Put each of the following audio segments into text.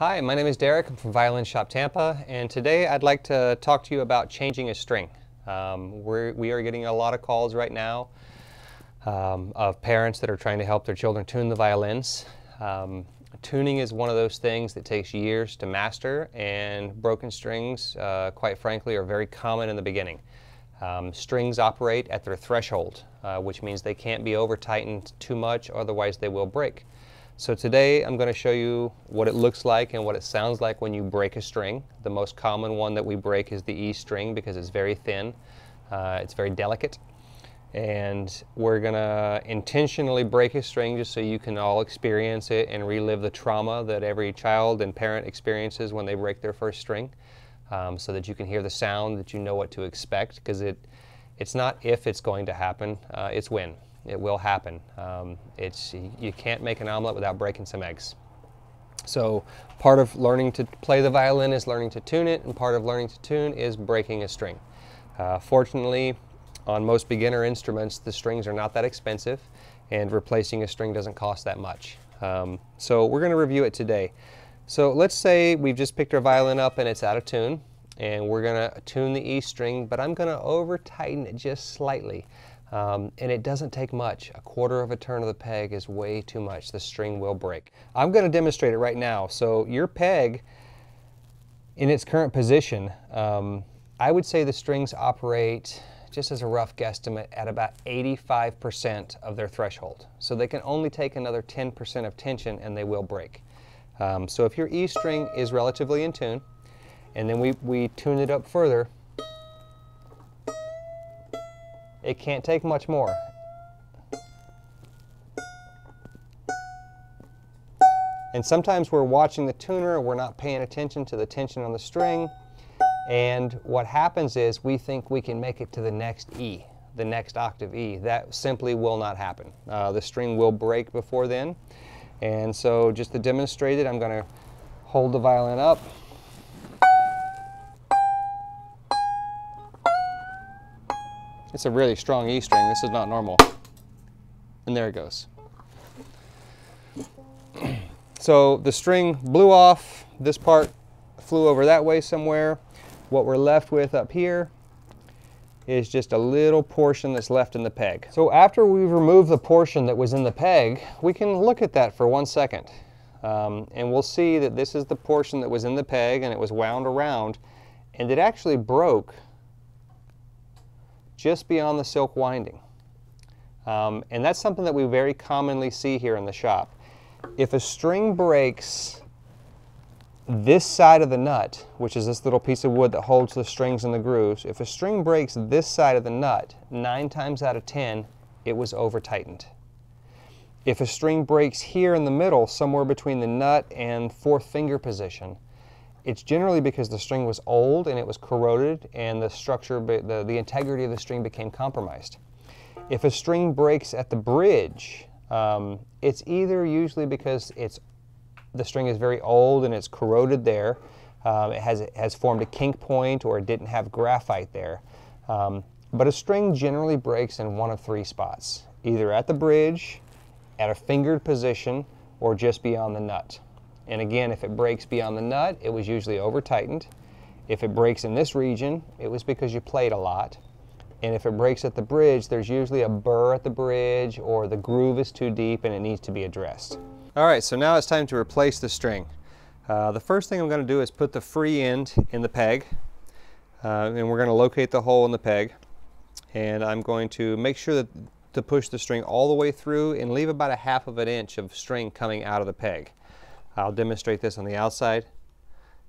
Hi, my name is Derek. I'm from Violin Shop Tampa, and today I'd like to talk to you about changing a string. We are getting a lot of calls right now of parents that are trying to help their children tune the violins. Tuning is one of those things that takes years to master, and broken strings, quite frankly, are very common in the beginning. Strings operate at their threshold, which means they can't be over-tightened too much, otherwise they will break. So today I'm going to show you what it looks like and what it sounds like when you break a string. The most common one that we break is the E string because it's very thin, it's very delicate. And we're going to intentionally break a string just so you can all experience it and relive the trauma that every child and parent experiences when they break their first string, so that you can hear the sound, that you know what to expect, because it's not if it's going to happen, it's when. It will happen. You can't make an omelet without breaking some eggs. So part of learning to play the violin is learning to tune it, and part of learning to tune is breaking a string. Fortunately, on most beginner instruments, the strings are not that expensive, and replacing a string doesn't cost that much. So we're going to review it today. So let's say we've just picked our violin up and it's out of tune, and we're going to tune the E string, but I'm going to over-tighten it just slightly. And it doesn't take much. A quarter of a turn of the peg is way too much. The string will break. I'm going to demonstrate it right now. So your peg, in its current position, I would say the strings operate, just as a rough guesstimate, at about 85% of their threshold. So they can only take another 10% of tension and they will break. So if your E string is relatively in tune, and then we tune it up further, it can't take much more. And sometimes we're watching the tuner, we're not paying attention to the tension on the string, and what happens is we think we can make it to the next E, the next octave E. That simply will not happen. The string will break before then. And so just to demonstrate it, I'm going to hold the violin up. It's a really strong E string. This is not normal. And there it goes. So the string blew off. This part flew over that way somewhere. What we're left with up here is just a little portion that's left in the peg. So after we've removed the portion that was in the peg, we can look at that for 1 second. And we'll see that this is the portion that was in the peg, and it was wound around, and it actually broke just beyond the silk winding. And that's something that we very commonly see here in the shop. If a string breaks this side of the nut, which is this little piece of wood that holds the strings and the grooves, if a string breaks this side of the nut, 9 times out of 10, it was over-tightened. If a string breaks here in the middle, somewhere between the nut and fourth finger position, it's generally because the string was old and it was corroded, and the structure, the integrity of the string became compromised. If a string breaks at the bridge, it's either usually because the string is very old and it's corroded there, it has formed a kink point, or it didn't have graphite there. But a string generally breaks in one of 3 spots, either at the bridge, at a fingered position, or just beyond the nut. And again, if it breaks beyond the nut, it was usually over-tightened. If it breaks in this region, it was because you played a lot. And if it breaks at the bridge, there's usually a burr at the bridge, or the groove is too deep and it needs to be addressed. All right, so now it's time to replace the string. The first thing I'm going to do is put the free end in the peg, and we're going to locate the hole in the peg. And I'm going to make sure to push the string all the way through and leave about 1/2 of an inch of string coming out of the peg. I'll demonstrate this on the outside.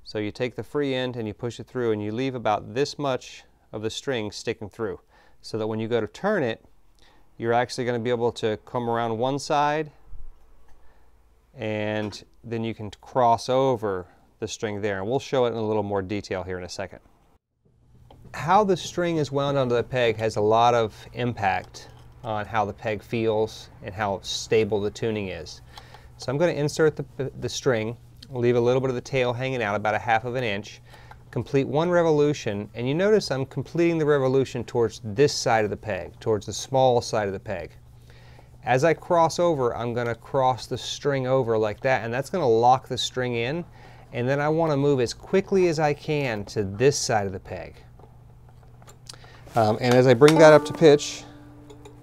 So you take the free end and you push it through, and you leave about this much of the string sticking through, so that when you go to turn it, you're actually going to be able to come around one side, and then you can cross over the string there. And we'll show it in a little more detail here in a second. How the string is wound onto the peg has a lot of impact on how the peg feels and how stable the tuning is. So I'm going to insert the string, leave a little bit of the tail hanging out, about 1/2 of an inch, complete 1 revolution, and you notice I'm completing the revolution towards this side of the peg, towards the small side of the peg. As I cross over, I'm going to cross the string over like that, and that's going to lock the string in, and then I want to move as quickly as I can to this side of the peg. And as I bring that up to pitch,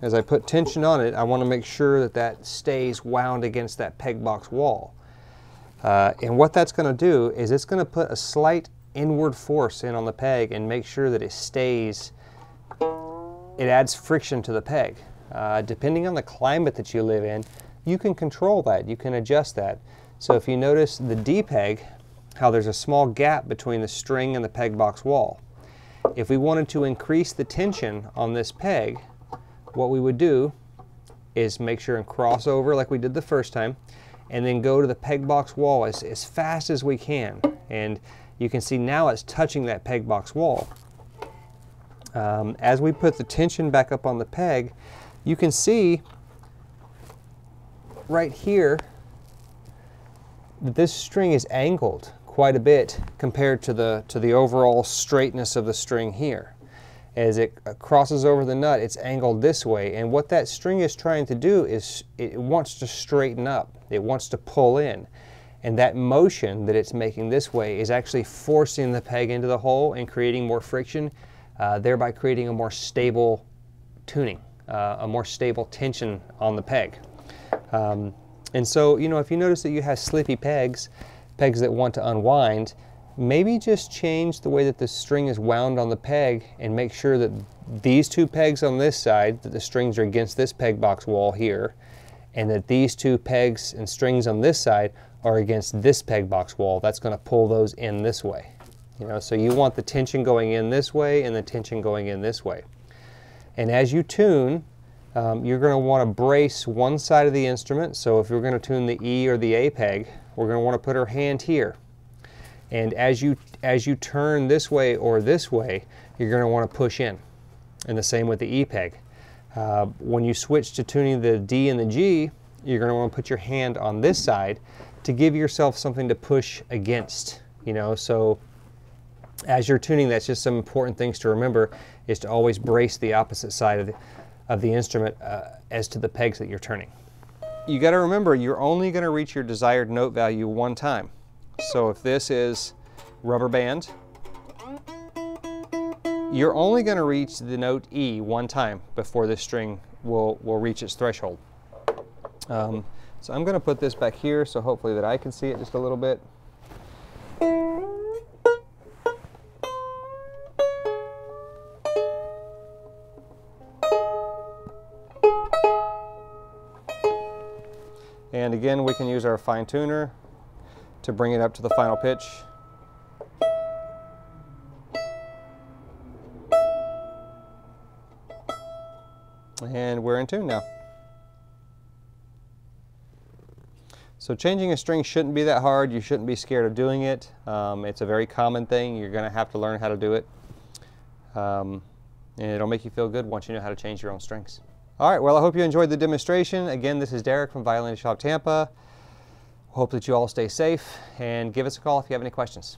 as I put tension on it, I want to make sure that that stays wound against that peg box wall. And what that's going to do is it's going to put a slight inward force in on the peg and make sure that it stays, it adds friction to the peg. Depending on the climate that you live in, you can control that, you can adjust that. So if you notice the D peg, how there's a small gap between the string and the peg box wall. If we wanted to increase the tension on this peg, what we would do is make sure and cross over like we did the first time, and then go to the peg box wall as fast as we can. And you can see now it's touching that peg box wall. As we put the tension back up on the peg, you can see right here that this string is angled quite a bit compared to the overall straightness of the string here. As it crosses over the nut, it's angled this way, and what that string is trying to do is it wants to straighten up, it wants to pull in, and that motion that it's making this way is actually forcing the peg into the hole and creating more friction, thereby creating a more stable tuning, a more stable tension on the peg. And so, you know, if you notice that you have slippy pegs that want to unwind, maybe just change the way that the string is wound on the peg and make sure that these two pegs on this side, that the strings are against this peg box wall here, and that these two pegs and strings on this side are against this peg box wall. That's going to pull those in this way. You know, so you want the tension going in this way and the tension going in this way. And as you tune, you're going to want to brace one side of the instrument. So if you're going to tune the E or the A peg, we're going to want to put our hand here. And as you turn this way or this way, you're going to want to push in. And the same with the E peg. When you switch to tuning the D and the G, you're going to want to put your hand on this side to give yourself something to push against. You know, so as you're tuning, that's just some important things to remember, is to always brace the opposite side of the instrument as to the pegs that you're turning. You got to remember, you're only going to reach your desired note value one time. So if this is rubber band, you're only going to reach the note E one time before this string will reach its threshold. So I'm going to put this back here so hopefully that I can see it just a little bit. And again, we can use our fine tuner to bring it up to the final pitch. And we're in tune now. So changing a string shouldn't be that hard. You shouldn't be scared of doing it. It's a very common thing. You're going to have to learn how to do it. And it'll make you feel good once you know how to change your own strings. All right, well, I hope you enjoyed the demonstration. Again, this is Derek from Violin Shop Tampa. Hope that you all stay safe, and give us a call if you have any questions.